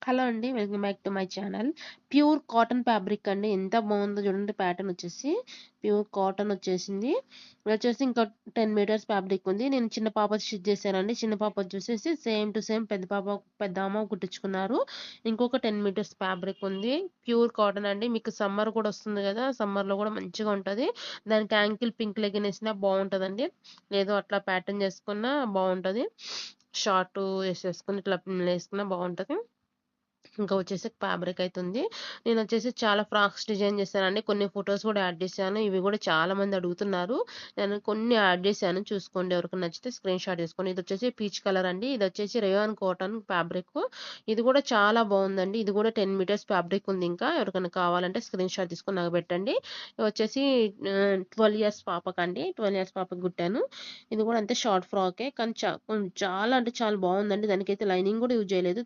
Hello అండి. Welcome back to my channel. Pure cotton fabric అండి. ఎంత బాగుందో చూడండి. ప్యాటర్న్ వచ్చేసి ప్యూర్ కాటన్ వచ్చేసింది. ఇది వచ్చేసి ఇంకా 10 మీటర్స్ ఫ్యాబ్రిక్ ఉంది. నేను చిన్న పాప స్టిచ్ చేశానండి. చిన్న పాప వచ్చేసేసి సేమ్ టు సేమ్ పెద్ద ఆమె కుట్టించుకున్నారు. ఇంకొక 10 మీటర్స్ ఫ్యాబ్రిక్ ఉంది. ప్యూర్ కాటన్ అండి. మీకు సమ్మర్ కూడా వస్తుంది కదా, సమ్మర్లో కూడా మంచిగా ఉంటుంది. దానికి యాంకిల్ పింక్ లెగిన్ వేసినా బాగుంటుందండి. లేదు అట్లా ప్యాటర్న్ చేసుకున్నా బాగుంటుంది. షార్ట్ వేసేసుకుని ఇట్లా వేసుకున్నా బాగుంటుంది. ఇంకా వచ్చేసి ఫ్యాబ్రిక్ అయితుంది. నేను వచ్చేసి చాలా ఫ్రాక్స్ డిజైన్ చేశానండి. కొన్ని ఫొటోస్ కూడా యాడ్ చేశాను. ఇవి కూడా చాలా మంది అడుగుతున్నారు. నేను కొన్ని యాడ్ చేశాను, చూసుకోండి. ఎవరికైనా నచ్చితే స్క్రీన్ షాట్ తీసుకోండి. ఇది వచ్చేసి పీచ్ కలర్ అండి. ఇది వచ్చేసి రేయాన్ కాటన్ ఫ్యాబ్రిక్. ఇది కూడా చాలా బాగుందండి. ఇది కూడా 10 మీటర్స్ ఫ్యాబ్రిక్ ఉంది. ఇంకా ఎవరికైనా కావాలంటే స్క్రీన్ షాట్ తీసుకొని నాకు పెట్టండి. ఇది వచ్చేసి 12 ఇయర్స్ పాపకండి. 12 ఇయర్స్ పాపకి కుట్టాను. ఇది కూడా అంతే షార్ట్ ఫ్రాకే, కానీ చాలా అంటే చాలా బాగుందండి. దానికైతే లైనింగ్ కూడా యూజ్ చేయలేదు.